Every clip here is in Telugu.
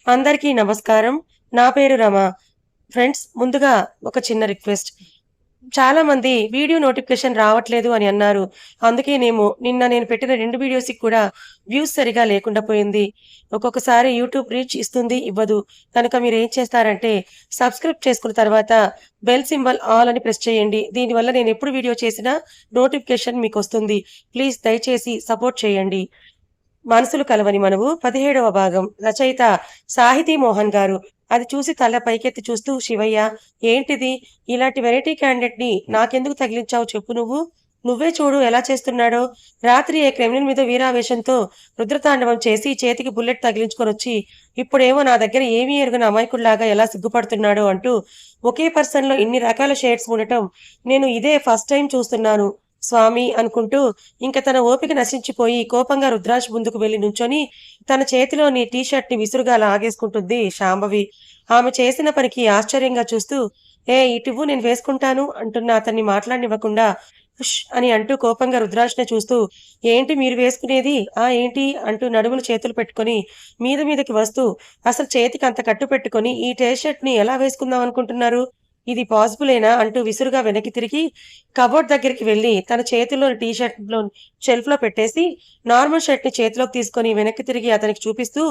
అందరికీ నమస్కారం. నా పేరు రమ. ఫ్రెండ్స్ ముందుగా ఒక చిన్న రిక్వెస్ట్. చాలామంది వీడియో నోటిఫికేషన్ రావట్లేదు అని అన్నారు. అందుకేనేమో నిన్న నేను పెట్టిన 2 వీడియోస్‌కి కూడా వ్యూస్ సరిగా లేకుండా పోయింది. ఒక్కొక్కసారి యూట్యూబ్ రీచ్ ఇస్తుంది, ఇవ్వదు. కనుక మీరేం చేస్తారంటే సబ్స్క్రైబ్ చేసుకున్న తర్వాత బెల్ సింబల్ ఆల్ అని ప్రెస్ చేయండి. దీనివల్ల నేనెప్పుడు వీడియో చేసినా నోటిఫికేషన్ మీకొస్తుంది. ప్లీజ్ దయచేసి సపోర్ట్ చేయండి. మనసులు కలవని మనవు 17వ భాగం. రచయిత సాహితీ మోహన్ గారు. అది చూసి తల పైకెత్తి చూస్తూ శివయ్య, ఏంటిది? ఇలాంటి వెరైటీ క్యాండిడేట్‌ని నాకెందుకు తగిలించావు చెప్పు నువ్వు? నువ్వే చూడు ఎలా చేస్తున్నాడో. రాత్రి ఏ క్రిమినల్ మీద వీరావేశంతో రుద్రతాండవం చేసి చేతికి బుల్లెట్ తగిలించుకొనొచ్చి, ఇప్పుడేమో నా దగ్గర ఏమీ ఎరుగని అమాయకుడిలాగా ఎలా సిగ్గుపడుతున్నాడో అంటూ ఒకే పర్సన్‌లో ఇన్ని రకాల షేడ్స్ ఉండటం నేను ఇదే ఫస్ట్ టైమ్ చూస్తున్నాను స్వామి అనుకుంటూ ఇంక తన ఓపిక నశించిపోయి కోపంగా రుద్రాక్ష ముందుకు వెళ్లి నుంచొని తన చేతిలోని టీ షర్ట్‌ని విసురుగా లాగేసుకుంటుంది శాంభవి. ఆమె చేసిన పనికి ఆశ్చర్యంగా చూస్తూ, ఇటివ్వు నేను వేసుకుంటాను అంటున్న అతన్ని మాట్లాడనివ్వకుండా హుష్ అని అంటూ కోపంగా రుద్రాక్షని చూస్తూ, ఏంటి మీరు వేసుకునేది? ఏంటి? అంటూ నడుమున చేతులు పెట్టుకొని మీదకి వస్తూ, అసలు చేతికి అంత కట్టు పెట్టుకొని ఈ టీ షర్ట్‌ని ఎలా వేసుకుందాం అనుకుంటున్నారు? ఇది పాసిబులేనా? అంటూ విసురుగా వెనక్కి తిరిగి కబోర్డ్ దగ్గరికి వెళ్లి తన చేతిలోని టీ షర్ట్‌లో షెల్ఫ్‌లో పెట్టేసి, నార్మల్ షర్ట్‌ని చేతిలోకి తీసుకొని వెనక్కి తిరిగి అతనికి చూపిస్తూ,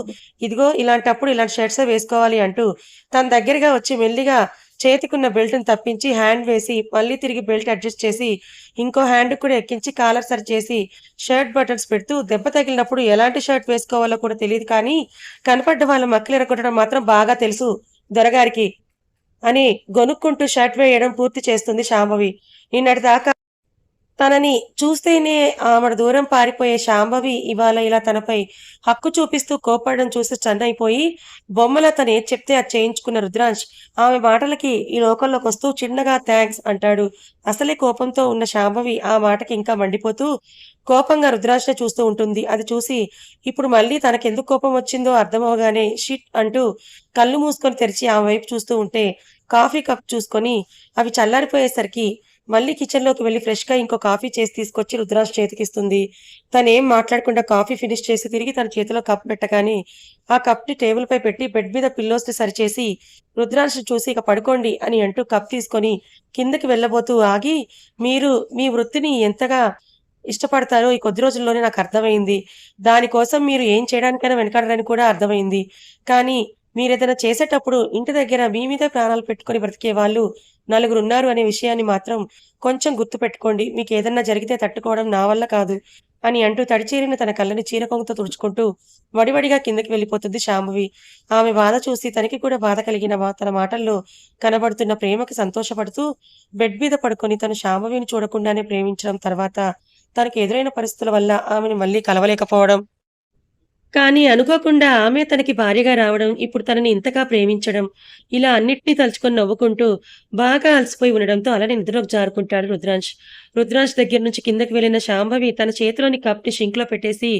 ఇదిగో ఇలాంటప్పుడు ఇలాంటి షర్ట్సే వేసుకోవాలి అంటూ తన దగ్గరగా వచ్చి మెల్లిగా చేతికున్న బెల్ట్‌ని తప్పించి హ్యాండ్ వేసి, మళ్ళీ తిరిగి బెల్ట్ అడ్జస్ట్ చేసి, ఇంకో హ్యాండ్‌కి కూడా ఎక్కించి కాలర్ సరిచేసి, షర్ట్ బటన్స్ పెడుతూ, దెబ్బ తగిలినప్పుడు ఎలాంటి షర్ట్ వేసుకోవాలో కూడా తెలీదు కానీ, కనపడ్డ వాళ్ళ మక్కలిరగొట్టడం మాత్రం బాగా తెలుసు దొరగారికి అని గొనుక్కుంటూ షర్ట్ వేయడం పూర్తి చేస్తుంది శాంభవి. నిన్నటిదాకా తనని చూస్తేనే ఆమెడ దూరం పారిపోయే శాంభవి ఇవాళ ఇలా తనపై హక్కు చూపిస్తూ కోప్పడడం చూసి స్టన్నయిపోయి, బొమ్మలా తనేది చెప్తే అది చేయించుకున్న రుద్రాంశ్ ఆమె మాటలకి ఈ లోకంలోకొస్తూ చిన్నగా థాంక్స్ అంటాడు. అసలే కోపంతో ఉన్న శాంభవి ఆ మాటకి ఇంకా మండిపోతూ, కోపంగా రుద్రాంష్‌నే చూస్తూ ఉంటుంది. అది చూసి ఇప్పుడు మళ్ళీ తనకెందుకు కోపం వచ్చిందో అర్థమవగానే షిట్ అంటూ కళ్ళు మూసుకొని తెరిచి ఆమె వైపు చూస్తూ ఉంటే, కాఫీ కప్ చూసుకొని అవి చల్లారిపోయేసరికి మళ్ళీ కిచెన్‌లోకి వెళ్లి ఫ్రెష్‌గా ఇంకో కాఫీ చేసి తీసుకొచ్చి రుద్రాక్ష చేతికిస్తుంది. తనేం మాట్లాడకుండా కాఫీ ఫినిష్ చేసి తిరిగి తన చేతిలో కప్ పెట్టగానే, ఆ కప్‌ని టేబుల్‌పై పెట్టి బెడ్ మీద పిల్లోస్‌ని సరిచేసి, రుద్రాంశని చూసి ఇక పడుకోండి అని అంటూ కప్ తీసుకొని కిందకి వెళ్ళబోతూ ఆగి, మీరు మీ వృత్తిని ఎంతగా ఇష్టపడతారో ఈ కొద్ది రోజుల్లోనే నాకర్థమైంది. దానికోసం మీరు ఏం చేయడానికైనా వెనకాడరని కూడా అర్థమైంది. కానీ మీరేదైనా చేసేటప్పుడు ఇంటి దగ్గర మీ మీదే ప్రాణాలు పెట్టుకొని బ్రతికే వాళ్ళు నలుగురున్నారు అనే విషయాన్ని మాత్రం కొంచెం గుర్తుపెట్టుకోండి. మీకేదన్నా జరిగితే తట్టుకోవడం నా వల్ల కాదు అని అంటూ తడిచేరిన తన కళ్ళని చీర కొంగుతో తుడుచుకుంటూ వడివడిగా కిందకి వెళ్ళిపోతుంది శాంభవి. ఆమె బాధ చూసి తనకి కూడా బాధ కలిగిన తన మాటల్లో కనబడుతున్న ప్రేమకి సంతోషపడుతూ బెడ్ మీద పడుకొని తను శాంభవిని చూడకుండానే ప్రేమించడం తర్వాత తనకు ఎదురైన పరిస్థితుల వల్ల ఆమెను మళ్ళీ కలవలేకపోవడం. కానీ అనుకోకుండా ఆమె తనకి భార్యగా రావడం, ఇప్పుడు తనని ఇంతగా ప్రేమించడం, ఇలా అన్నిటిని తలుచుకొని నవ్వుకుంటూ బాగా అలసిపోయి ఉండడంతో అలానే నిద్రలోకి జారుకుంటాడు రుద్రాంశ్. రుద్రాంశ్ దగ్గర నుంచి కిందకి వెళ్ళిన శాంభవి తన చేతిలోని కప్‌ని సింక్‌లో పెట్టేసి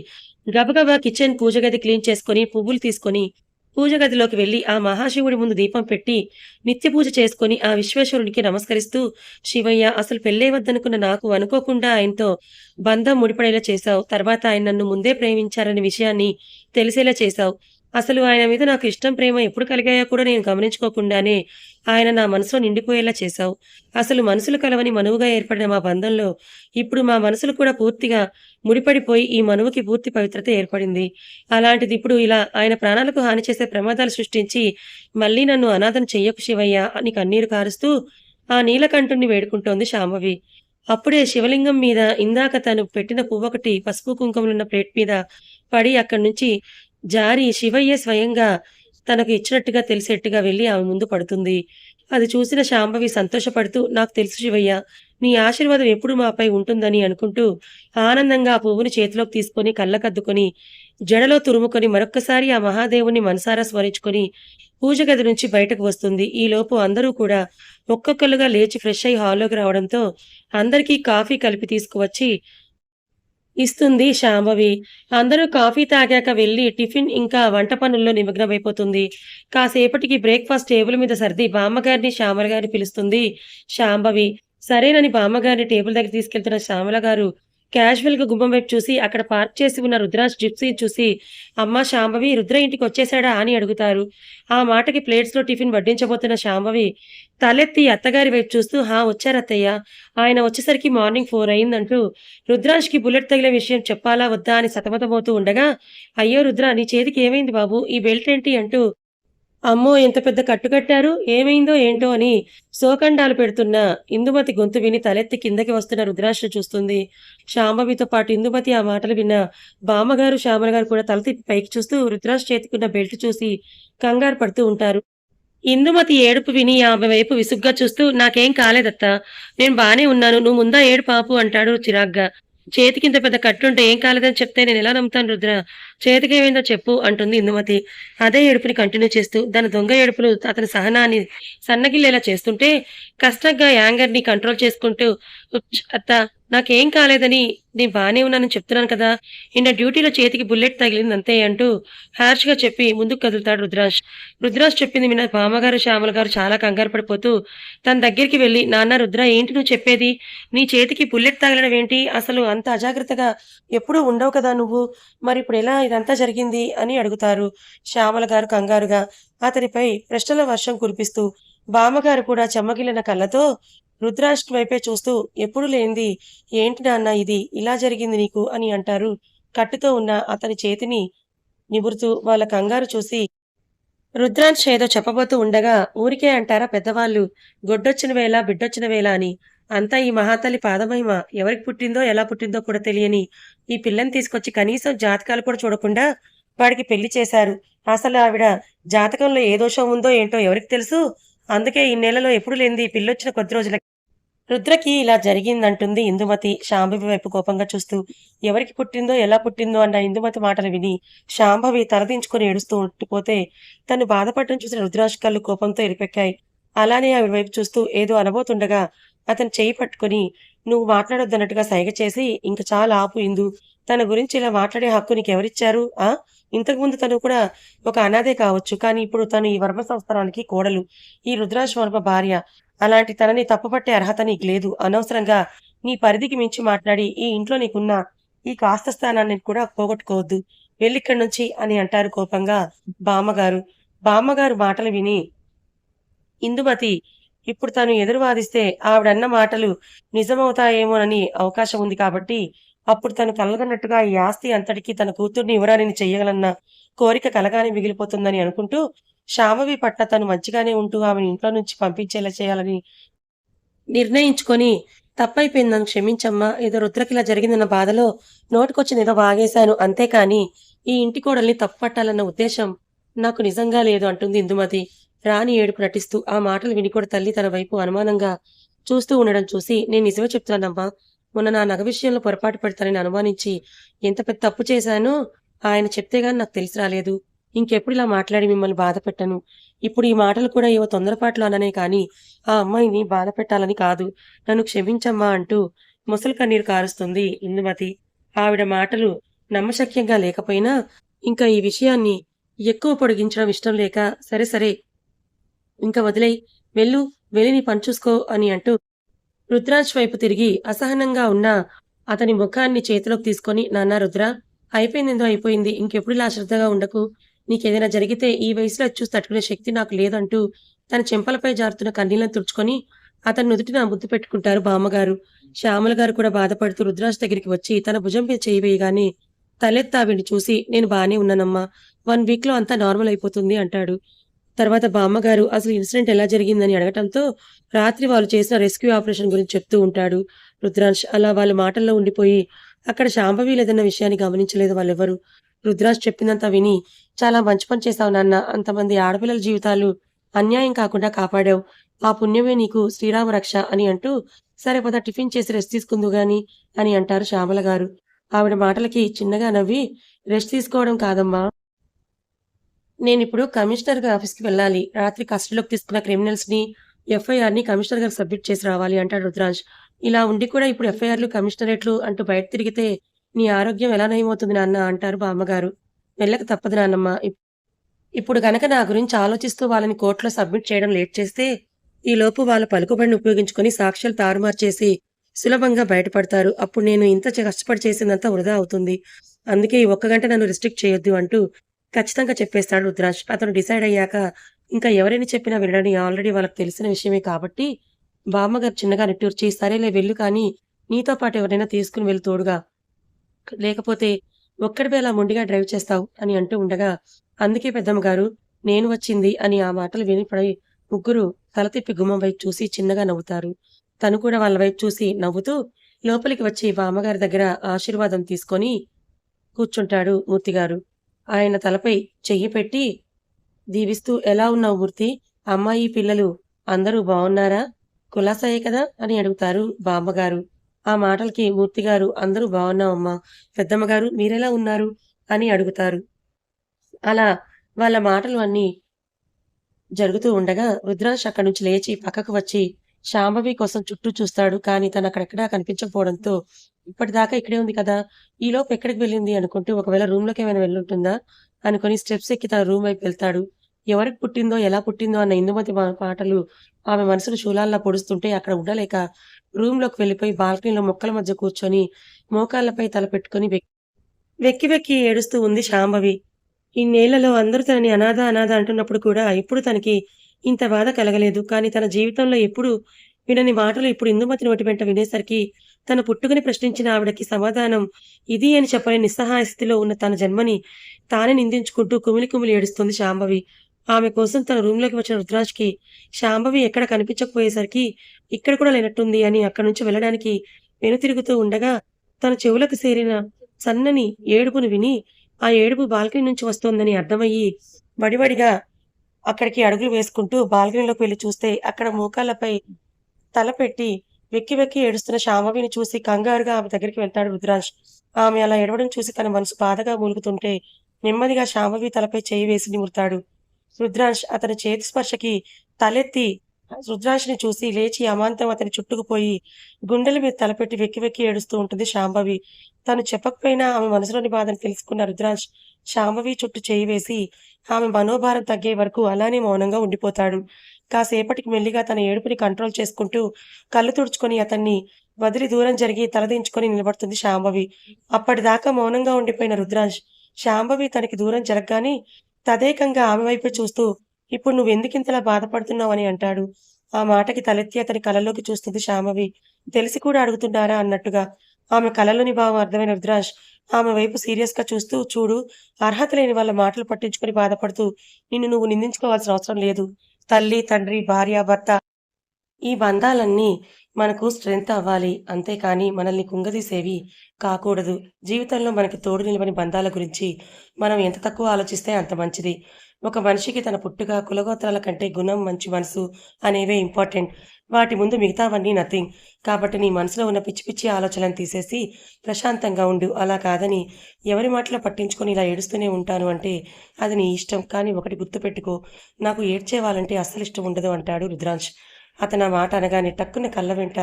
గబగబా కిచెన్ పూజ గది క్లీన్ చేసుకొని, పువ్వులు తీసుకొని పూజ గదిలోకి వెళ్లి ఆ మహాశివుడి ముందు దీపం పెట్టి నిత్య పూజ చేసుకొని ఆ విశ్వేశ్వరునికి నమస్కరిస్తూ, శివయ్య అసలు పెళ్ళే వద్దనుకున్న నాకు అనుకోకుండా ఆయనతో బంధం ముడిపడేలా చేశావు. తర్వాత ఆయన నన్ను ముందే ప్రేమించారనే విషయాన్ని తెలిసేలా చేశావు. అసలు ఆయన మీద నాకు ఇష్టం, ప్రేమ ఎప్పుడు కలిగాయో కూడా నేను గమనించుకోకుండానే ఆయన నా మనసులో నిండిపోయేలా చేశావు. అసలు మనసులు కలవని మనువుగా ఏర్పడిన మా బంధంలో ఇప్పుడు మా మనసులు కూడా పూర్తిగా ముడిపడిపోయి ఈ మనువుకి పూర్తి పవిత్రత ఏర్పడింది. అలాంటిది ఇప్పుడు ఇలా ఆయన ప్రాణాలకు హాని చేసే ప్రమాదాలు సృష్టించి మళ్ళీ నన్ను అనాథను చెయ్యకు శివయ్య అని కన్నీరు కారుస్తూ ఆ నీలకంఠుణ్ణి వేడుకుంటోంది శాంభవి. అప్పుడే శివలింగం మీద ఇందాక తను పెట్టిన పువ్వొకటి పసుపు కుంకుమలున్న ప్లేట్ మీద పడి అక్కడి నుంచి జారి శివయ్యే స్వయంగా తనకు ఇచ్చినట్టుగా తెలిసేట్టుగా వెళ్లి ఆమె ముందు పడుతుంది. అది చూసిన శాంభవి సంతోషపడుతూ, నాకు తెలుసు శివయ్య, నీ ఆశీర్వాదం ఎప్పుడు మాపై ఉంటుందని అనుకుంటూ ఆనందంగా ఆ పువ్వుని చేతిలోకి తీసుకొని కళ్ళకద్దుకొని జడలో తురుముకొని మరొక్కసారి ఆ మహాదేవుని మనసారా స్మరించుకొని పూజ గది నుంచి బయటకు వస్తుంది. ఈలోపు అందరూ కూడా ఒక్కొక్కలుగా లేచి ఫ్రెష్ అయి హాల్లోకి రావడంతో అందరికీ కాఫీ కలిపి తీసుకువచ్చి ఇస్తుంది శాంభవి. అందరూ కాఫీ తాగాక వెళ్లి టిఫిన్ ఇంకా వంట పనుల్లో నిమగ్నమైపోతుంది. కాసేపటికి బ్రేక్‌ఫాస్ట్ టేబుల్ మీద సర్ది బామ్మగారిని, శ్యామల గారిని పిలుస్తుంది శాంభవి. సరేనని బామ్మగారిని టేబుల్ దగ్గర తీసుకెళ్తున్న శ్యామల గారు క్యాజువల్‌గా గుమ్మం వైపు చూసి అక్కడ పార్క్ చేసి ఉన్న రుద్రాజ్ జిప్సీని చూసి, "అమ్మా శాంభవి, రుద్ర ఇంటికొచ్చేసాడా?" అని అడుగుతారు. ఆ మాటకి ప్లేట్స్‌లో టిఫిన్ వడ్డించబోతున్న శాంభవి తలెత్తి అత్తగారి వైపు చూస్తూ, "హా! వచ్చారత్తయ్య. ఆయన వచ్చేసరికి మార్నింగ్ 4 అయిందంటూ రుద్రాజ్‌కి బుల్లెట్ తగిలిన విషయం చెప్పాలా వద్దా అని సతమతమవుతూ ఉండగా, "అయ్యో! రుద్ర నీ చేతికి ఏమైంది బాబు? ఈ బెల్ట్ ఏంటి?" అంటూ అమ్మో! ఎంత పెద్ద కట్టు కట్టారు. ఏమైందో ఏంటో అని శోకండాలు పెడుతున్న ఇందుమతి గొంతు విని తలెత్తి కిందకి వస్తున్న రుద్రాక్షని చూస్తుంది. శాంభవితో పాటు ఇందుమతి ఆ మాటలు విన్న బామ్మగారు, శ్యామల గారు కూడా తల తిప్పి పైకి చూస్తూ రుద్రాక్ష చేతికున్న బెల్ట్ చూసి కంగారు పడుతూ ఉంటారు. ఇందుమతి ఏడుపు విని ఆమె వైపు విసుగ్గా చూస్తూ, "నాకేం కాలేదత్తా. నేను బానే ఉన్నాను. నువ్వు ముందా ఏడుపు ఆపు" అంటాడు చిరాగ్గా. "చేతికింత పెద్ద కట్టుంటే ఏం కాలేదని చెప్తే నేనెలా నమ్ముతాను రుద్ర? చేతికేమైందో చెప్పు" అంటుంది ఇందుమతి. అదే ఏడుపుని కంటిన్యూ చేస్తూ, దాని దొంగ ఏడుపులు అతని సహనాన్ని సన్నగిల్లేలా చేస్తుంటే, కష్టంగా యాంగర్‌ని కంట్రోల్ చేసుకుంటూ, అత్తా, నాకేం కాలేదని నేను బానే ఉన్నానని చెప్తున్నాను కదా! నిన్న డ్యూటీలో చేతికి బుల్లెట్ తగిలిందంతే" అంటూ హార్ష్‌గా చెప్పి ముందుకు కదులుతాడు రుద్రాష్. రుద్రాష్ చెప్పింది విన్న బామ్మగారు, శ్యామల గారు చాలా కంగారు పడిపోతూ తన దగ్గరికి వెళ్లి, "నాన్న రుద్ర, ఏంటి నువ్వు చెప్పేది? నీ చేతికి బుల్లెట్ తగలడం ఏంటి? అసలు అంత అజాగ్రత్తగా ఎప్పుడూ ఉండవు కదా నువ్వు. మరిప్పుడెలా ఇదంతా జరిగింది?" అని అడుగుతారు. శ్యామల గారు కంగారుగా అతనిపై ప్రశ్నల వర్షం కురిపిస్తూ, బామ్మగారు కూడా చెమ్మగిల్లిన కళ్ళతో రుద్రాష్ వైపే చూస్తూ, "ఎప్పుడు లేనిది ఏంటి నాన్న ఇది? ఇలా జరిగింది నీకు" అని అంటారు. కట్టుతో ఉన్న అతని చేతిని నిమురుతూ వాళ్ళ కంగారు చూసి రుద్రాంశ్ ఏదో చెప్పబోతూ ఉండగా, ఊరికే అంటారా పెద్దవాళ్ళు, "గొడ్డొచ్చిన వేళ బిడ్డొచ్చిన వేళ" అని. అంతా ఈ మహాతల్లి పాదమహిమ. ఎవరికి పుట్టిందో, ఎలా పుట్టిందో కూడా తెలియని ఈ పిల్లని తీసుకొచ్చి కనీసం జాతకాలు కూడా చూడకుండా వాడికి పెళ్లి చేశారు. అసలు ఆవిడ జాతకంలో ఏ దోషం ఉందో ఏంటో ఎవరికి తెలుసు? అందుకే ఇన్నేళ్లలో ఎప్పుడు లేనిది ఈ పిల్లొచ్చిన కొద్ది రోజులకి రుద్రకి ఇలా జరిగిందంటుంది ఇందుమతి శాంభవి వైపు కోపంగా చూస్తూ. ఎవరికి పుట్టిందో, ఎలా పుట్టిందో అన్న ఇందుమతి మాటలు విని శాంభవి తలదించుకొని ఏడుస్తూ ఉండిపోతే, తను బాధపడటం చూసిన రుద్రాష్ కళ్ళు కోపంతో ఎరిపెక్కాయి. అలానే ఆవిడ వైపు చూస్తూ ఏదో అనబోతుండగా అతని చెయ్యి పట్టుకొని, "నువ్వు మాట్లాడొద్దన్నట్టుగా సైగ చేసి, ఇంక చాలు ఆపు ఇందు. తన గురించి ఇలా మాట్లాడే హక్కు నీకెవరిచ్చారు? ఆ? ఇంతకుముందు తను కూడా ఒక అనాథే కావచ్చు. కానీ ఇప్పుడు తను ఈ వర్మ సంస్థానానికి కోడలు. ఈ రుద్రాష్ వర్మ భార్య. అలాంటి తనని తప్పుపట్టే అర్హత నీకు లేదు. అనవసరంగా నీ పరిధికి మించి మాట్లాడి ఈ ఇంట్లో నీకున్న ఈ కాస్త స్థానాన్ని కూడా పోగొట్టుకోవద్దు. వెళ్ళిక్కడి నుంచి" అని అంటారు కోపంగా బామ్మగారు. బామ్మగారు మాటలు విని ఇందుమతి ఇప్పుడు తను ఎదురు వాదిస్తే ఆవిడన్న మాటలు నిజమవుతాయేమోనని అవకాశం ఉంది కాబట్టి, అప్పుడు తను కలగన్నట్టుగా ఈ ఆస్తి అంతటికీ తన కూతుర్ని ఇవ్వడానికి చెయ్యగలన్న కోరిక కలగానే మిగిలిపోతుందని అనుకుంటూ, శాంభవి పట్ల తను మంచిగానే ఉంటూ ఆమెను ఇంట్లో నుంచి పంపించేలా చేయాలని నిర్ణయించుకొని, "తప్పైపోయింది, నన్ను క్షమించమ్మా. ఏదో రుద్రకిలా జరిగిందన్న బాధలో నోటికొచ్చిందేదో వాగేశాను. అంతేకాని ఈ ఇంటి కోడల్ని తప్పు పట్టాలన్న ఉద్దేశ్యం నాకు నిజంగా లేదు" అంటుంది ఇందుమతి రాణి ఏడుపు నటిస్తూ. ఆ మాటలు విని కూడా తల్లి తన వైపు అనుమానంగా చూస్తూ ఉండడం చూసి, "నేను నిజమే చెప్తున్నానమ్మా. మొన్న నా నగ విషయంలో పొరపాటు పడతానని అనుమానించి ఎంత పెద్ద తప్పు చేశానో ఆయన చెప్తే గాని నాకు తెలిసి రాలేదు. ఇంకెప్పుడు ఇలా మాట్లాడి మిమ్మల్ని బాధ పెట్టను. ఇప్పుడు ఈ మాటలు కూడా ఏవో తొందరపాటులో అన్ననే కానీ ఆ అమ్మాయిని బాధ పెట్టాలని కాదు. నన్ను క్షమించమ్మా" అంటూ మొసలి కన్నీరు కారుస్తుంది ఇందుమతి. ఆవిడ మాటలు నమ్మశక్యంగా లేకపోయినా, ఇంకా ఈ విషయాన్ని ఎక్కువ పొడిగించడం ఇష్టం లేక, "సరే సరే, ఇంక వదిలేయ్. వెళ్ళు. వెళ్లి నీ పని చూసుకో" అని అంటూ రుద్రాజ్ వైపు తిరిగి అసహనంగా ఉన్న అతని ముఖాన్ని చేతిలోకి తీసుకొని, "నాన్న రుద్ర, అయిపోయిందేదో అయిపోయింది. ఇంకెప్పుడు ఇలా అశ్రద్ధగా ఉండకు. నీకేదైనా జరిగితే ఈ వయసులో అది చూసి తట్టుకునే శక్తి నాకు లేదంటూ తన చెంపలపై జారుతున్న కన్నీళ్లను తుడుచుకొని అతని నుదుటిన ముద్దు పెట్టుకుంటారు బామ్మగారు. శ్యామల గారు కూడా బాధపడుతూ రుద్రాజ్ దగ్గరికి వచ్చి తన భుజం మీద చేయి వేయగానే తలెత్తి ఆవిడ్ని చూసి, "నేను బానే ఉన్నానమ్మా. 1 వీక్‌లో అంతా నార్మల్ అయిపోతుంది" అంటాడు. తర్వాత బామ్మగారు అసలు ఇన్సిడెంట్ ఎలా జరిగిందని అడగటంతో, రాత్రి వాళ్ళు చేసిన రెస్క్యూ ఆపరేషన్ గురించి చెప్తూ ఉంటాడు రుద్రాంశ్. అలా వాళ్ళ మాటల్లో ఉండిపోయి, అక్కడ శాంభవి లేదన్న విషయాన్ని గమనించలేదు వాళ్ళెవ్వరూ. రుద్రాంశ్ చెప్పిందంతా విని, "చాలా మంచి పని చేశావు నాన్న. అంతమంది ఆడపిల్లల జీవితాలు అన్యాయం కాకుండా కాపాడావు. ఆ పుణ్యమే నీకు శ్రీరామ రక్ష" అని అంటూ, "సరే పద, టిఫిన్ చేసి రెస్ట్ తీసుకుందువు గాని" అని అంటారు శ్యామల గారు. ఆవిడ మాటలకి చిన్నగా నవ్వి, "రెస్ట్ తీసుకోవడం కాదమ్మా, నేనిప్పుడు కమిషనర్ గారి ఆఫీస్‌కి వెళ్ళాలి. రాత్రి కస్టడీలోకి తీసుకున్న క్రిమినల్స్‌ని, ఎఫ్ఐఆర్‌ని కమిషనర్ గారికి సబ్మిట్ చేసి రావాలి" అంటాడు రుద్రాంశ్. "ఇలా ఉండి కూడా ఇప్పుడు ఎఫ్ఐఆర్‌లు, కమిషనరేట్లు అంటూ బయట తిరిగితే నీ ఆరోగ్యం ఎలా నయమవుతుంది నాన్న" అంటారు బామ్మగారు. "వెళ్ళక తప్పదు నాన్నమ్మ. ఇప్పుడు గనక నా గురించి ఆలోచిస్తూ వాళ్ళని కోర్టులో సబ్మిట్ చేయడం లేట్ చేస్తే, ఈలోపు వాళ్ళ పలుకుబడిని ఉపయోగించుకొని సాక్ష్యాలు తారుమారు చేసి సులభంగా బయటపడతారు. అప్పుడు నేను ఇంత కష్టపడి చేసిందంతా వృధా అవుతుంది. అందుకే ఈ ఒక్క గంట నన్ను రిస్ట్రిక్ట్ చేయొద్దు అంటూ ఖచ్చితంగా చెప్పేస్తాడు రుద్రాంశ్. అతను డిసైడ్ అయ్యాక ఇంకా ఎవరైనా చెప్పినా వినడని ఆల్రెడీ వాళ్ళకి తెలిసిన విషయమే కాబట్టి బామ్మగారు చిన్నగా నిట్టూర్చి, "సరేలే వెళ్ళు కానీ నీతో పాటు ఎవరైనా తీసుకొని వెళ్ళు తోడుగా. లేకపోతే ఒక్కడివే అలా మొండిగా డ్రైవ్ చేస్తావు" అని అంటూ ఉండగా, "అందుకే పెద్దమ్మగారు నేను వచ్చింది" అని ఆ మాటలు వినిపడి ముగ్గురు తల తిప్పి గుమ్మం వైపు చూసి చిన్నగా నవ్వుతారు. తను కూడా వాళ్ళ వైపు చూసి నవ్వుతూ లోపలికి వచ్చి బామ్మగారి దగ్గర ఆశీర్వాదం తీసుకొని కూర్చుంటాడు మూర్తిగారు. ఆయన తలపై చెయ్యి పెట్టి దీవిస్తూ, "ఎలా ఉన్నావు మూర్తి? అమ్మాయి, పిల్లలు అందరూ బావున్నారా? కులాసాయే కదా?" అని అడుగుతారు బామ్మగారు. ఆ మాటలకి మూర్తిగారు, "అందరూ బావున్నామమ్మా. పెద్దమ్మగారు మీరెలా ఉన్నారు?" అని అడుగుతారు. అలా వాళ్ళ మాటలు అన్నీ జరుగుతూ ఉండగా రుద్రాంశ్ అక్కడి నుంచి లేచి పక్కకు వచ్చి శాంభవి కోసం చుట్టూ చూస్తాడు. కానీ తనక్కడెక్కడా కనిపించకపోవడంతో, ఇప్పటిదాకా ఇక్కడే ఉంది కదా! ఈలోపు ఎక్కడికి వెళ్ళింది అనుకుంటూ ఒకవేళ రూమ్‌లోకేమైనా వెళ్ళుంటుందా అనుకుని స్టెప్స్ ఎక్కి తన రూమ్ వైపు వెళ్తాడు. ఎవరికి పుట్టిందో, ఎలా పుట్టిందో అన్న ఇందుమతి పాటలు ఆమె మనసును శూలాల్లా పొడుస్తుంటే అక్కడ ఉండలేక రూమ్‌లోకి వెళ్ళిపోయి బాల్కనీలో మొక్కల మధ్య కూర్చొని మోకాళ్ళపై తల పెట్టుకొని వెక్కి వెక్కి ఏడుస్తూ ఉంది శాంభవి. ఇన్నేళ్లలో అందరూ తనని అనాథ, అనాథ అంటున్నప్పుడు కూడా ఎప్పుడు తనకి ఇంత బాధ కలగలేదు. కానీ తన జీవితంలో ఎప్పుడూ వినని మాటలు ఇప్పుడు ఇందుమతి నోటి వెంట వినేసరికి తన పుట్టుకని ప్రశ్నించిన ఆవిడకి సమాధానం ఇది అని చెప్పలేని నిస్సహాయ స్థితిలో ఉన్న తన జన్మని తానే నిందించుకుంటూ కుమిలి కుమిలి ఏడుస్తుంది శాంభవి. ఆమె కోసం తన రూమ్‌లోకి వచ్చిన రుద్రాష్‌కి శాంభవి ఎక్కడ కనిపించకపోయేసరికి ఇక్కడ కూడా లేనట్టుంది అని అక్కడి నుంచి వెళ్ళడానికి వెనుతిరుగుతూ ఉండగా తన చెవులకు చేరిన సన్నని ఏడుపును విని ఆ ఏడుపు బాల్కనీ నుంచి వస్తోందని అర్థమయ్యి, వడివడిగా అక్కడికి అడుగులు వేసుకుంటూ బాల్కనీలోకి వెళ్లి చూస్తే, అక్కడ మోకాళ్ళపై తల పెట్టి వెక్కి వెక్కి ఏడుస్తున్న శాంభవిని చూసి కంగారుగా ఆమె దగ్గరికి వెళ్తాడు రుద్రాంశ్. ఆమె అలా ఏడవడం చూసి తన మనసు బాధగా మూలుగుతుంటే, నెమ్మదిగా శాంభవి తలపై చెయ్యి వేసి నిమురుతాడు. రుద్రాంశ్ అతని చేతి స్పర్శకి తలెత్తి రుద్రాంష్‌ని చూసి లేచి అమాంతం అతని చుట్టుకుపోయి, గుండెల మీద తలపెట్టి వెక్కి వెక్కి ఏడుస్తూ ఉంటుంది శాంభవి. తను చెప్పకపోయినా ఆమె మనసులోని బాధను తెలుసుకున్న రుద్రాంశ్ శాంభవి చుట్టూ చేయి వేసి, ఆమె మనోభారం తగ్గే వరకు అలానే మౌనంగా ఉండిపోతాడు. కాసేపటికి మెల్లిగా తన ఏడుపుని కంట్రోల్ చేసుకుంటూ కళ్ళు తుడుచుకొని అతన్ని వదిలి దూరం జరిగి తలదించుకొని నిలబడుతుంది శాంభవి. అప్పటిదాకా మౌనంగా ఉండిపోయిన రుద్రాంశ్, శాంభవి తనకి దూరం జరగగానే తదేకంగా ఆమె వైపే చూస్తూ, "ఇప్పుడు నువ్వెందుకింతలా బాధపడుతున్నావు?" అని అంటాడు. ఆ మాటకి తలెత్తి అతని కళ్ళలోకి చూస్తుంది శాంభవి. తెలిసి కూడా అడుగుతున్నారా అన్నట్టుగా. ఆమె కళ్ళలోని భావం అర్థమైన రుద్రాంశ్ ఆమె వైపు సీరియస్‌గా చూస్తూ, "చూడు, అర్హత లేని వాళ్ళ మాటలు పట్టించుకొని బాధపడుతూ నిన్ను నువ్వు నిందించుకోవాల్సిన అవసరం లేదు. తల్లి, తండ్రి, భార్య, భర్త ఈ బంధాలన్నీ మనకు స్ట్రెంత్ అవ్వాలి. అంతేకాని మనల్ని కుంగదీసేవి కాకూడదు. జీవితంలో మనకి తోడు నిలవని బంధాల గురించి మనం ఎంత తక్కువ ఆలోచిస్తే అంత మంచిది. ఒక మనిషికి తన పుట్టుక, కులగోత్రాల కంటే గుణం, మంచి మనసు అనేవే ఇంపార్టెంట్. వాటి ముందు మిగతావన్నీ నథింగ్. కాబట్టి నీ మనసులో ఉన్న పిచ్చి పిచ్చి ఆలోచనలను తీసేసి ప్రశాంతంగా ఉండు. అలా కాదని ఎవరి మాటలు పట్టించుకొని ఇలా ఏడుస్తూనే ఉంటాను అంటే అది నీ ఇష్టం. కానీ ఒకటి గుర్తుపెట్టుకో, నాకు ఏడ్చే వాళ్ళంటే అస్సలిష్టం ఉండదు" అంటాడు రుద్రాంశ్. అతనా మాట అనగానే టక్కున కళ్ళ వెంట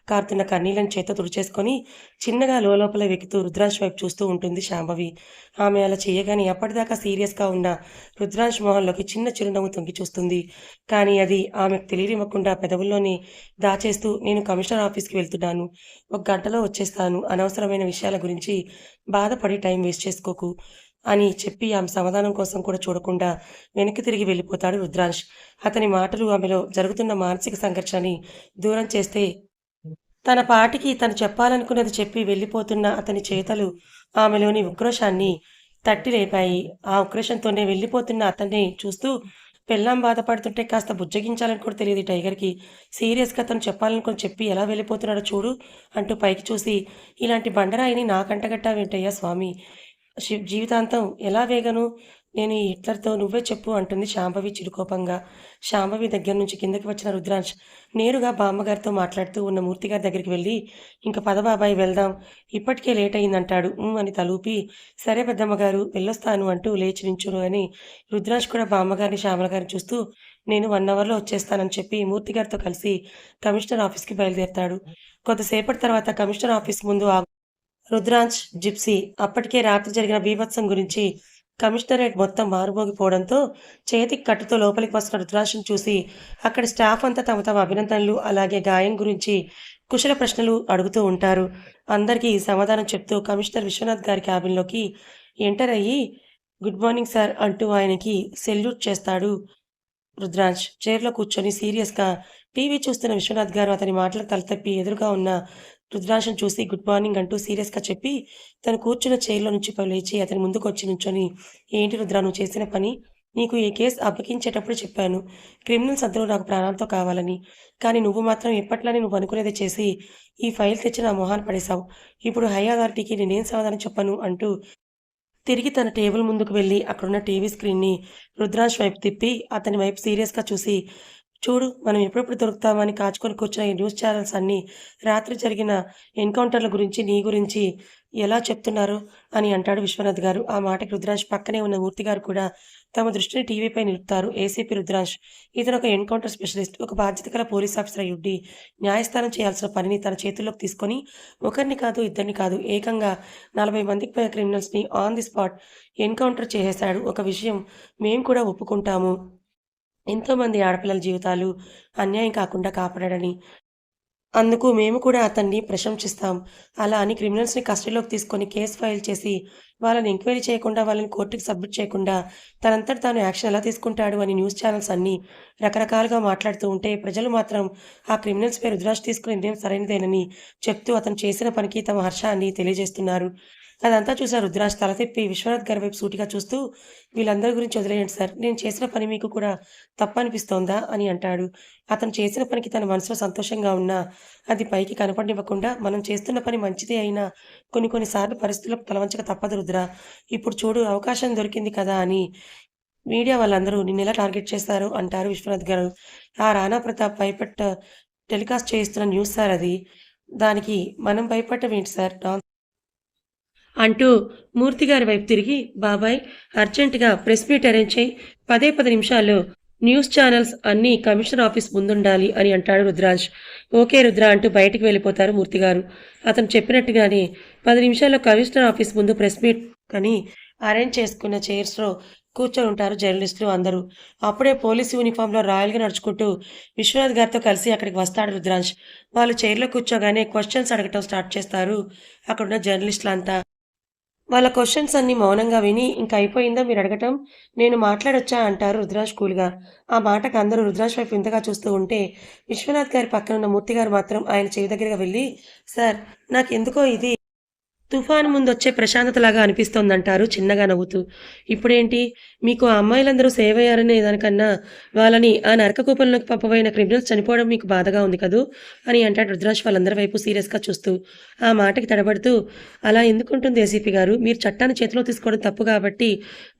కారుతున్న కన్నీళ్లను చేత్తో తుడిచేసుకొని చిన్నగా లోలోపల వెక్కుతూ రుద్రాంశ్ వైపు చూస్తూ ఉంటుంది శాంభవి. ఆమె అలా చేయగానే అప్పటిదాకా సీరియస్‌గా ఉన్న రుద్రాంశ్ మొహంలోకి చిన్న చిరునవ్వు తొంగి చూస్తుంది. కానీ అది ఆమెకు తెలియనివ్వకుండా పెదవుల్లోనే దాచేస్తూ, "నేను కమిషనర్ ఆఫీస్‌కి వెళ్తున్నాను. ఒక గంటలో వచ్చేస్తాను. అనవసరమైన విషయాల గురించి బాధపడి టైం వేస్ట్ చేసుకోకు" అని చెప్పి ఆమె సమాధానం కోసం కూడా చూడకుండా వెనక్కి తిరిగి వెళ్ళిపోతాడు రుద్రాంశ్. అతని మాటలు ఆమెలో జరుగుతున్న మానసిక సంఘర్షణని దూరం చేస్తే, తన పాటికి తను చెప్పాలనుకున్నది చెప్పి వెళ్ళిపోతున్న అతని చేతలు ఆమెలోని ఉక్రోషాన్ని తట్టి లేపాయి. ఆ ఉక్రోషంతోనే వెళ్ళిపోతున్న అతన్ని చూస్తూ, పెళ్ళాం బాధపడుతుంటే కాస్త బుజ్జగించాలని కూడా తెలియదు ఈ టైగర్‌కి. సీరియస్‌గా తను చెప్పాలనుకుని చెప్పి ఎలా వెళ్ళిపోతున్నాడో చూడు అంటూ పైకి చూసి, "ఇలాంటి బండరాయిని నాకంటగట్టావేంటయ్యా స్వామి! జీవితాంతం ఎలా వేగను? నేను ఈ హిట్లర్‌తో నువ్వే చెప్పు" అంటుంది శాంభవి చిరుకోపంగా. శాంభవి దగ్గర నుంచి కిందకి వచ్చిన రుద్రాంశ్ నేరుగా బామ్మగారితో మాట్లాడుతూ ఉన్న మూర్తిగారి దగ్గరికి వెళ్ళి, "ఇంక పద బాబాయ్ వెళ్దాం. ఇప్పటికే లేట్ అయిందంటాడు." అని తలూపి, "సరే పెద్దమ్మగారు వెళ్ళొస్తాను" అంటూ లేచి నించోగానే రుద్రాంశ్ కూడా బామ్మగారిని, శ్యామల గారిని చూస్తూ, "నేను 1 అవర్‌లో వచ్చేస్తానని" చెప్పి మూర్తిగారితో కలిసి కమిషనర్ ఆఫీస్‌కి బయలుదేరతాడు. కొద్దిసేపటి తర్వాత కమిషనర్ ఆఫీస్ ముందు రుద్రాంశ్, జిప్సీ అప్పటికే రాత్రి జరిగిన బీభత్సం గురించి కమిషనరేట్ మొత్తం మారుమోగిపోవడంతో చేతికి కట్టుతో లోపలికి వస్తున్న రుద్రాంశ్‌ని చూసి అక్కడి స్టాఫ్ అంతా తమ తమ అభినందనలు, అలాగే గాయం గురించి కుశల ప్రశ్నలు అడుగుతూ ఉంటారు. అందరికీ సమాధానం చెప్తూ కమిషనర్ విశ్వనాథ్ గారి క్యాబిన్‌లోకి ఎంటర్ అయ్యి, "గుడ్ మార్నింగ్ సార్" అంటూ ఆయనకి సెల్యూట్ చేస్తాడు రుద్రాంశ్. చైర్‌లో కూర్చొని సీరియస్‌గా టీవీ చూస్తున్న విశ్వనాథ్ గారు అతని మాటలకు తల తిప్పి ఎదురుగా ఉన్న రుద్రాంశను చూసి గుడ్ మార్నింగ్ అంటూ సీరియస్‌గా చెప్పి, తను కూర్చున్న చైర్‌లో నుంచి లేచి అతని ముందుకొచ్చి నించొని, "ఏంటి రుద్ర నువ్వు చేసిన పని? నీకు ఈ కేస్ అప్పగించేటప్పుడు చెప్పాను. క్రిమినల్స్ అందరూ నాకు ప్రాణాలతో కావాలని. కానీ నువ్వు మాత్రం ఎప్పట్లానే నువ్వు అనుకునేదే చేసి, ఈ ఫైల్ తెచ్చి నా మొహాన పడేశావు. ఇప్పుడు హై అథారిటీకి నేనేం సమాధానం చెప్పను" అంటూ తిరిగి తన టేబుల్ ముందుకు వెళ్లి అక్కడున్న టీవీ స్క్రీన్‌ని రుద్రాంశ్ వైపు తిప్పి, అతని వైపు సీరియస్‌గా చూసి, "చూడు మనం ఎప్పుడెప్పుడు దొరుకుతామా అని కాచుకొని కూర్చున్న ఈ న్యూస్ ఛానెల్స్ అన్నీ రాత్రి జరిగిన ఎన్‌కౌంటర్‌ల గురించి, నీ గురించి ఎలా చెప్తున్నారో" అని అంటాడు విశ్వనాథ్ గారు. ఆ మాటకి రుద్రాంశ్ పక్కనే ఉన్న మూర్తి గారు కూడా తమ దృష్టిని టీవీపై నిలుపుతారు. ఏసీపీ రుద్రాంశ్ ఇతనొక ఎన్‌కౌంటర్ స్పెషలిస్ట్. ఒక బాధ్యత గల పోలీస్ ఆఫీసర్ అయ్యుండి, న్యాయస్థానం చేయాల్సిన పనిని తన చేతుల్లోకి తీసుకొని, ఒకరిని కాదు, ఇద్దరిని కాదు, ఏకంగా 40 మందికి పైగా క్రిమినల్స్‌ని ఆన్ ది స్పాట్ ఎన్‌కౌంటర్ చేసేశాడు. ఒక విషయం మేము కూడా ఒప్పుకుంటాము. ఎంతోమంది ఆడపిల్లల జీవితాలు అన్యాయం కాకుండా కాపాడాడని. అందుకు మేము కూడా అతన్ని ప్రశంసిస్తాం. అలా అని క్రిమినల్స్‌ని కస్టడీలోకి తీసుకొని కేస్ ఫైల్ చేసి, వాళ్ళని ఎంక్వైరీ చేయకుండా, వాళ్ళని కోర్టుకి సబ్మిట్ చేయకుండా, తనంతట తాను యాక్షన్ ఎలా తీసుకుంటాడు అని న్యూస్ ఛానెల్స్ అన్నీ రకరకాలుగా మాట్లాడుతూ ఉంటే, ప్రజలు మాత్రం ఆ క్రిమినల్స్‌పై రుద్రాంశ్ తీసుకున్న నిర్ణయం సరైనదేనని చెప్తూ అతను చేసిన పనికి తమ హర్షాన్ని తెలియజేస్తున్నారు. అదంతా చూసిన రుద్రాంశ్ తల తిప్పి విశ్వనాథ్ గారి వైపు సూటిగా చూస్తూ, "వీళ్ళందరి గురించి వదిలేయండి సార్. నేను చేసిన పని మీకు కూడా తప్పనిపిస్తోందా?" అని అంటాడు. అతను చేసిన పనికి తన మనసులో సంతోషంగా ఉన్నా, అది పైకి కనపడనివ్వకుండా, మనం చేస్తున్న పని మంచిదే అయినా కొన్ని కొన్ని సార్లు పరిస్థితులకు తలవంచక తప్పదు రుద్ర. ఇప్పుడు చూడు అవకాశం దొరికింది కదా అని మీడియా వాళ్ళందరూ నిన్నెలా టార్గెట్ చేశారో అంటారు విశ్వనాథ్ గారు. ఆ రాణా ప్రతాప్ టెలికాస్ట్ చేయిస్తున్న న్యూస్ సార్ అది. దానికి మనం భయపడటం ఏంటి సార్? అంటూ మూర్తిగారి వైపు తిరిగి, "బాబాయ్ అర్జెంటుగా ప్రెస్ మీట్ అరేంజ్ చెయ్యి. 10 నిమిషాల్లో న్యూస్ ఛానెల్స్ అన్నీ కమిషనర్ ఆఫీస్ ముందుండాలి" అని అంటాడు రుద్రాంశ్. "ఓకే రుద్ర" అంటూ బయటికి వెళ్ళిపోతారు మూర్తిగారు. అతను చెప్పినట్టుగానే 10 నిమిషాల్లో కమిషనర్ ఆఫీస్ ముందు ప్రెస్ మీట్ అని అరేంజ్ చేసుకున్న చైర్స్‌లో కూర్చొనుంటారు జర్నలిస్టులు అందరూ. అప్పుడే పోలీస్ యూనిఫామ్‌లో రాయల్‌గా నడుచుకుంటూ విశ్వనాథ్ గారితో కలిసి అక్కడికి వస్తాడు రుద్రాంశ్. వాళ్ళు చైర్‌లో కూర్చోగానే క్వెషన్స్ అడగటం స్టార్ట్ చేస్తారు అక్కడున్న జర్నలిస్టులంతా. వాళ్ళ క్వెషన్స్ అన్నీ మౌనంగా విని, "ఇంక అయిపోయిందా మీరడగటం? నేను మాట్లాడొచ్చా?" అంటారు రుద్రాంశ్ కూల్‌గా. ఆ మాటకు అందరూ రుద్రాంశ్ వైపు వింతగా చూస్తూ ఉంటే, విశ్వనాథ్ గారి పక్కనున్న మూర్తి గారు మాత్రం ఆయన చెవి దగ్గరగా వెళ్లి, "సార్ నాకెందుకో ఇది తుఫాను ముందొచ్చే ప్రశాంతతలాగా అనిపిస్తోందంటారు చిన్నగా నవ్వుతూ. ఇప్పుడేంటి? మీకు ఆ అమ్మాయిలందరూ సేవయ్యారనే దానికన్నా, వాళ్ళని ఆ నరకకూపంలోకి పంపబోయిన క్రిమినల్స్ చనిపోవడం మీకు బాధగా ఉంది కదూ! అని అంటాడు రుద్రాంశ్ వాళ్ళందరి వైపు సీరియస్‌గా చూస్తూ. ఆ మాటకి తడబడుతూ, అలా ఎందుకుంటుంది ఏసీపీ గారు? మీరు చట్టాన్ని చేతిలో తీసుకోవడం తప్పు కాబట్టి,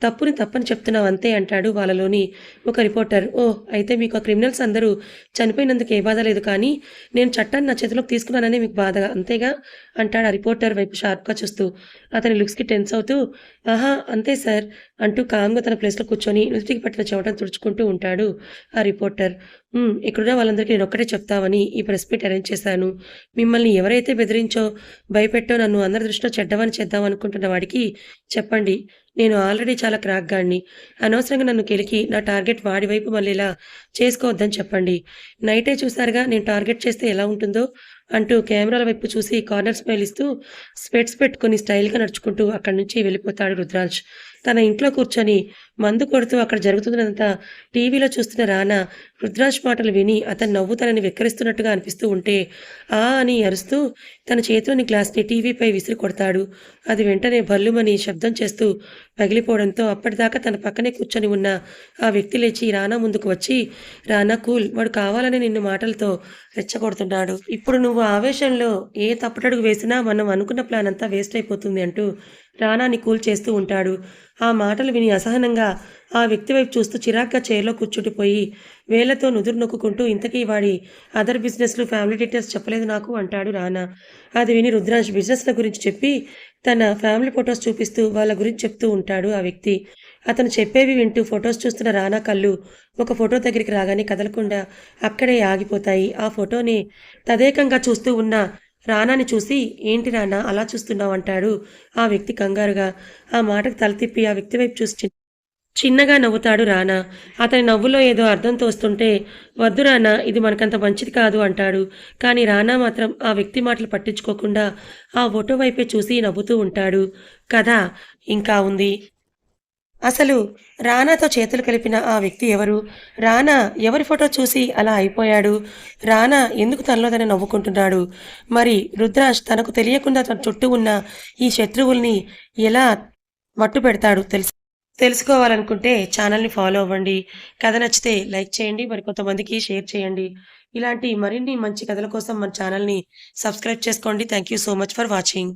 తప్పుని తప్పని చెప్తున్నాం అంతే అంటాడు వాళ్ళలోని ఒక రిపోర్టర్. ఓహ్! అయితే మీకు ఆ క్రిమినల్స్ అందరూ చనిపోయినందుకు ఏ బాధ లేదు కానీ, నేను చట్టాన్ని నా చేతిలోకి తీసుకున్నాననే మీకు బాధ అంతేగా? అంటాడు ఆ రిపోర్టర్ వైపు షార్ప్‌గా చూస్తూ. అతని లుక్స్‌కి టెన్స్ అవుతూ, "ఆహా! అంతే సార్" అంటూ కామ్‌గా తన ప్లేస్‌లో కూర్చొని నుదిటికి పట్టిన చెమటను తుడుచుకుంటూ ఉంటాడు ఆ రిపోర్టర్. ఇక్కడున్న వాళ్ళందరికీ నేనొక్కటే చెప్తామని ఈ ప్రెస్ మీట్ అరేంజ్ చేశాను. మిమ్మల్ని ఎవరైతే బెదిరించో, భయపెట్టో నన్ను అందరి దృష్టిలో చెడ్డవాడిని చేద్దామనుకుంటున్న వాడికి చెప్పండి. నేను ఆల్రెడీ చాలా క్రాక్ గాడిని. అనవసరంగా నన్ను కెలికి నా టార్గెట్ వాడి వైపు మళ్ళేలా చేసుకోవద్దని చెప్పండి. నైటే చూసారుగా నేను టార్గెట్ చేస్తే ఎలా ఉంటుందో" అంటూ కెమెరాల వైపు చూసి కార్నర్ స్మైల్ ఇస్తూ స్పెట్స్ పెట్టుకొని స్టైల్‌గా నడుచుకుంటూ అక్కడి నుంచి వెళ్ళిపోతాడు రుద్రాంశ్. తన ఇంట్లో కూర్చొని మందు కొడుతూ అక్కడ జరుగుతున్నదంతా టీవీలో చూస్తున్న రానా రుద్రాంశ్ మాటలు విని అతను నవ్వు తనని వెక్కిరిస్తున్నట్టుగా అనిపిస్తూ ఉంటే, ఆ అని అరుస్తూ తన చేతిలోని గ్లాస్‌ని టీవీపై విసిరి కొడతాడు. అది వెంటనే భళ్ళుమని శబ్దం చేస్తూ పగిలిపోవడంతో అప్పటిదాకా తన పక్కనే కూర్చొని ఉన్న ఆ వ్యక్తి లేచి రానా ముందుకు వచ్చి, "రానా కూల్. వాడు కావాలనే నిన్ను మాటలతో రెచ్చగొడుతున్నాడు. ఇప్పుడు నువ్వు ఆవేశంలో ఏ తప్పటడుగు వేసినా మనం అనుకున్న ప్లాన్ అంతా వేస్ట్ అయిపోతుంది" అంటూ రానాని కూల్ చేస్తూ ఉంటాడు. ఆ మాటలు విని అసహనంగా ఆ వ్యక్తి వైపు చూస్తూ చిరాగ్గా చైర్‌లో కూర్చుండిపోయి వేళ్లతో నుదురు నొక్కుకుంటూ, "ఇంతకీ వాడి అదర్ బిజినెస్‌లు, ఫ్యామిలీ డీటెయిల్స్ చెప్పలేదు నాకు" అంటాడు రానా. అది విని రుద్రాంశ్ బిజినెస్‌ల గురించి చెప్పి తన ఫ్యామిలీ ఫోటోస్ చూపిస్తూ వాళ్ళ గురించి చెప్తూ ఉంటాడు ఆ వ్యక్తి. అతను చెప్పేవి వింటూ ఫోటోస్ చూస్తున్న రానా కళ్ళు ఒక ఫోటో దగ్గరికి రాగానే కదలకుండా అక్కడే ఆగిపోతాయి. ఆ ఫోటోని తదేకంగా చూస్తూ ఉన్న రానాని చూసి, "ఏంటి రానా అలా చూస్తున్నావు" అంటాడు ఆ వ్యక్తి కంగారుగా. ఆ మాటకు తల తిప్పి ఆ వ్యక్తి వైపు చూసి చిన్నగా నవ్వుతాడు రానా. అతని నవ్వులో ఏదో అర్థం తోస్తుంటే, "వద్దు రానా, ఇది మనకంత మంచిది కాదు" అంటాడు. కానీ రానా మాత్రం ఆ వ్యక్తి మాటలు పట్టించుకోకుండా ఆ ఫోటో వైపే చూసి నవ్వుతూ ఉంటాడు. కథ ఇంకా ఉంది. అసలు రానాతో చేతులు కలిపిన ఆ వ్యక్తి ఎవరు? రానా ఎవరి ఫోటో చూసి అలా అయిపోయాడు? రానా ఎందుకు తనలో తనే నవ్వుకుంటున్నాడు? మరి రుద్రాష్ తనకు తెలియకుండా తన చుట్టూ ఉన్న ఈ శత్రువుల్ని ఎలా మట్టుపెడతాడు తెలుసుకోవాలనుకుంటే ఛానల్‌ని ఫాలో అవ్వండి. కథ నచ్చితే లైక్ చేయండి. మరికొంతమందికి షేర్ చేయండి. ఇలాంటి మరిన్ని మంచి కథల కోసం మన ఛానల్‌ని సబ్స్క్రైబ్ చేసుకోండి. Thank you so much for watching.